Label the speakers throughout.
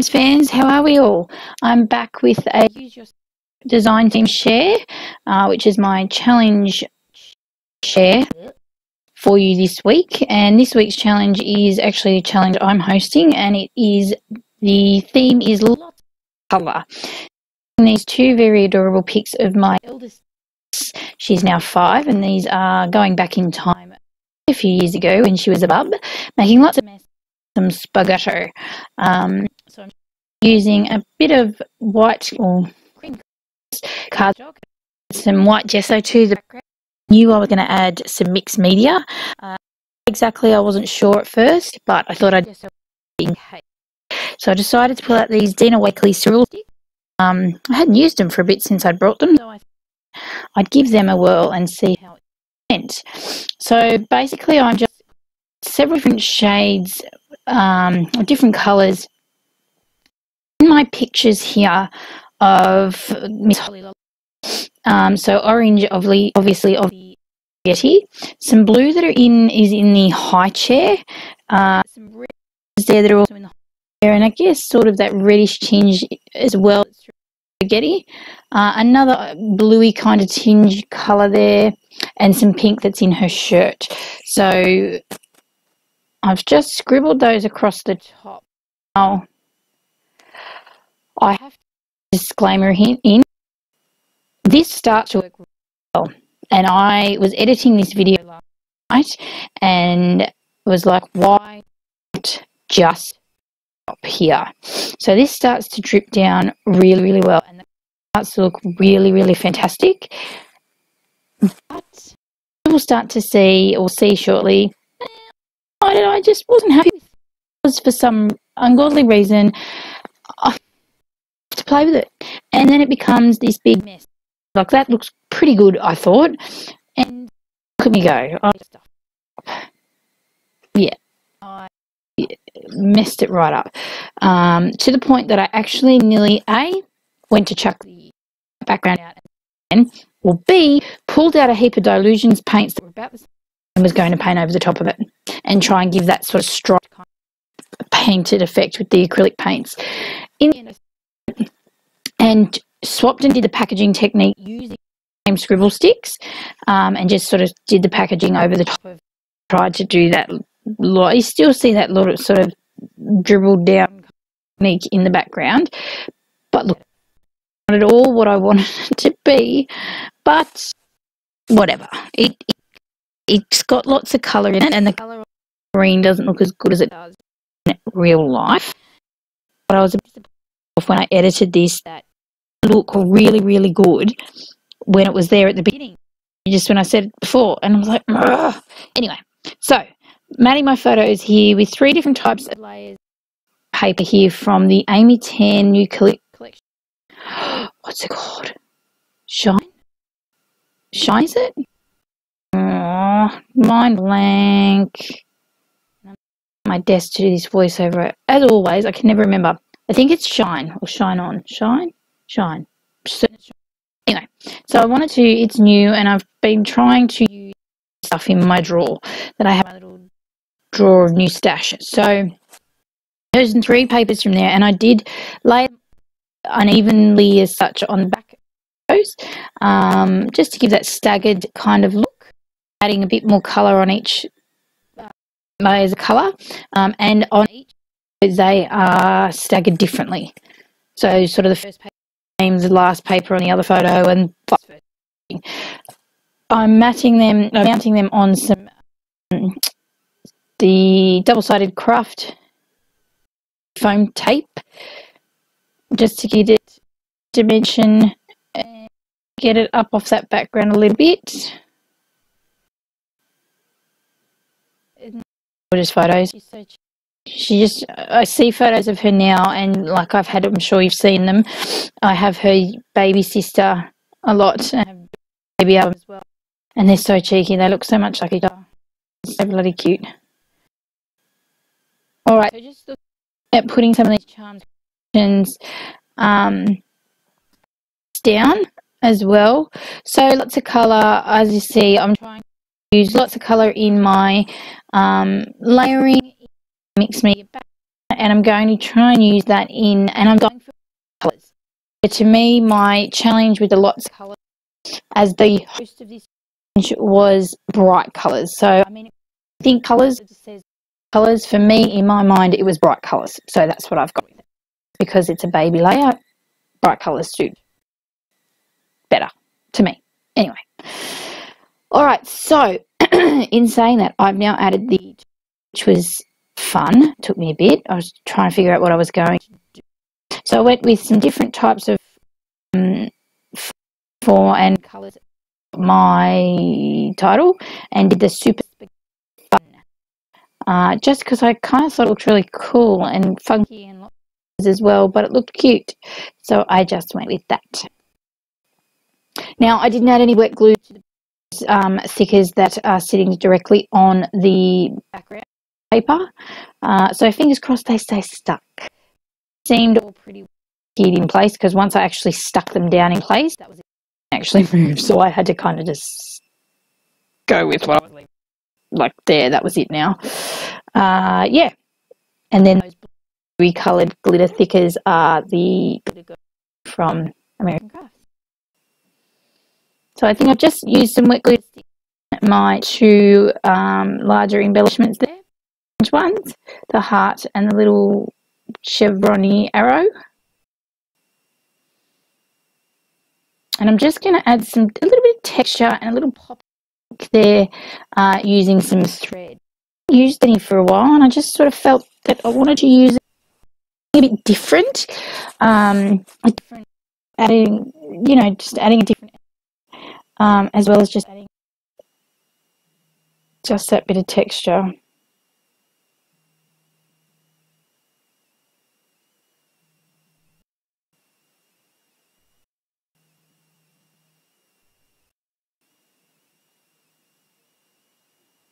Speaker 1: fans, how are we all? I'm back with a Use Your Design Team share, which is my challenge share for you this week. And this week's challenge is actually a challenge I'm hosting, and the theme is lots of colour. These two very adorable pics of my eldest. She's now 5, and these are going back in time a few years ago when she was a bub, making lots of mess, some spaghetti. So I'm using a bit of white or cream cardstock, some white gesso to the background. I knew I was going to add some mixed media. Exactly, I wasn't sure at first, but I thought I'd just so I decided to pull out these Dina Wakley cereal sticks. I hadn't used them for a bit since I'd brought them, so I'd give them a whirl and see how it went. So basically, I'm just several different shades, different colours. In my pictures here of Miss Holly Lolly, so orange, obviously of the Yeti. Some blue that is in the high chair. Some reds there that are also in the high chair, and I guess sort of that reddish tinge as well. Spaghetti. Another bluey kind of tinge colour there, and some pink that's in her shirt. So I've just scribbled those across the top. Now, I have a disclaimer in. This starts to work well, and I was editing this video last night and was like, why not just stop here? So this starts to drip down really, really well, and it starts to look really, really fantastic. But we'll start to see shortly. I just wasn't happy with it. Because for some ungodly reason, I have to play with it, and then it becomes this big mess. Like, that looks pretty good, I thought, and look at me go. I messed it right up, to the point that I actually nearly went to chuck the background out, or B, pulled out a heap of Dylusions paints that were about the same and was going to paint over the top of it and try and give that sort of striped kind of painted effect with the acrylic paints. In the end, and swapped and did the packaging technique using the same scribble sticks, and just sort of did the packaging over the top of. Tried to do that. You still see that lot of sort of dribbled down technique in the background, but look, not at all what I wanted it to be, but whatever. It's got lots of colour in it, and the colour of green doesn't look as good as it does in real life. But I was a bit surprised when I edited this that it looked really, really good when it was there at the beginning, just when I said it before, and I was like, ugh. Anyway, so matting my photos here with 3 different types of layers of paper here from the Amy Tan new collection. What's it called? Shine, is it? Oh, mind blank. My desk to do this voiceover. As always, I can never remember. I think it's Shine or Shine On. Shine. Anyway, so I wanted to. It's new, and I've been trying to use stuff in my drawer that I have, my little drawer of new stash. So there's 3 papers from there, and I did lay them unevenly as such on the back of those, just to give that staggered kind of look, adding a bit more colour on each layers of colour, and on each they are staggered differently. So sort of the first paper names the last paper on the other photo, and I'm mounting them on some the double-sided craft foam tape, just to get it dimension and get it up off that background a little bit. Gorgeous photos. I see photos of her now, and like I'm sure you've seen them. I have her baby sister a lot, and baby album as well, and they're so cheeky. They look so much like each other. So bloody cute. All right, so just look at putting some of these charms down as well. So lots of colour, as you see. I'm trying to use lots of colour in my layering, mix media back, and I'm going to try and use that in, and I'm going for colours. But to me, my challenge with the lots of colours as the host of this challenge was bright colours. So, I mean, I think colours, it just says colours. For me, in my mind, it was bright colours. So that's what I've got with it. Because it's a baby layout, bright colours suit better to me. Anyway. All right, so in saying that, I've now added the, which was fun. Took me a bit. I was trying to figure out what I was going to do. So I went with some different types of for and colours my title and did the super fun. Just because I kind of thought it looked really cool and funky and lots as well, but it looked cute. So I just went with that. Now, I didn't add any wet glue to the stickers that are sitting directly on the background paper. So fingers crossed they stay stuck. Seemed all pretty weird in place because once I actually stuck them down in place, that was it actually moved. So I had to kind of just go with what I was like there. That was it now. Yeah. And then those blue coloured glitter thickers are the glitter from American Crafts. So I think I've just used some wet glue to stick my two larger embellishments there. Which ones? The heart and the little chevron arrow. And I'm just going to add a little bit of texture and a little pop there using some thread. I used any for a while and I just sort of felt that I wanted to use it a bit different. Adding, you know, just adding a different as well as just adding just that bit of texture.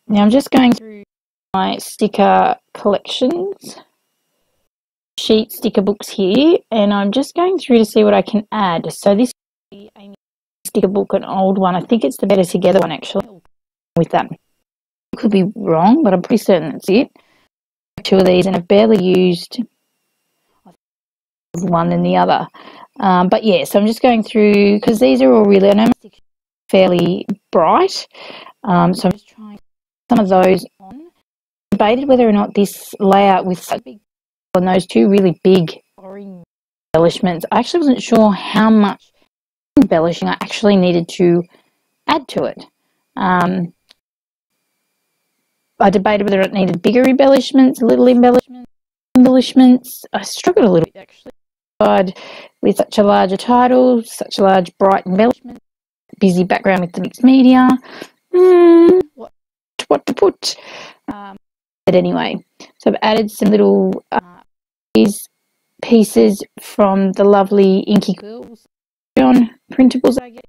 Speaker 1: Now I'm just going through my sticker collections, sheet sticker books here, and I'm just going through to see what I can add. So this is a sticker book, an old one. I think it's the Better Together one actually with that. Could be wrong, but I'm pretty certain that's it. Two of these, and I've barely used one than the other. But yeah, so I'm just going through because these are all really, I know my fairly bright. So I'm just trying some of those on. I debated whether or not this layout with such big on those two really big orange embellishments. I actually wasn't sure how much embellishing I actually needed to add to it. I debated whether it needed bigger embellishments, little embellishments. I struggled a little bit actually. With such a larger title, such a large bright embellishment, busy background with the mixed media. What to put? But anyway, so I've added some little these pieces from the lovely Inky Quills on printables, I guess.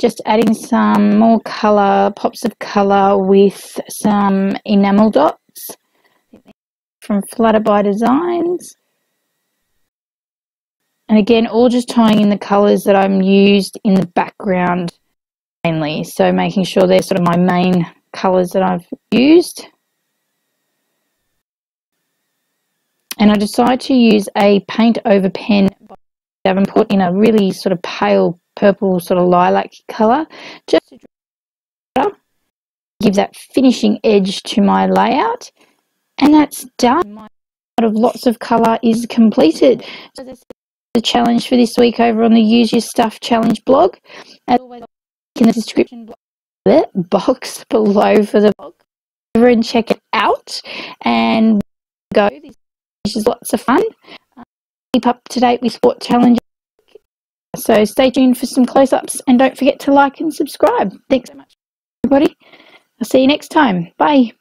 Speaker 1: Just adding some more colour, pops of colour with some enamel dots from Flutterby Designs. And again, all just tying in the colours that I'm used in the background mainly. So making sure they're sort of my main colours that I've used. And I decided to use a paint over pen by Davenport in a really sort of pale purple sort of lilac colour, just to give that finishing edge to my layout. And that's done. My out of lots of colour is completed. So that's the challenge for this week over on the Use Your Stuff Challenge blog. As always, in the description box below for the blog. Over and check it out and go. This is lots of fun. Keep up to date with what challenge. So stay tuned for some close-ups and don't forget to like and subscribe. Thanks so much, everybody. I'll see you next time. Bye.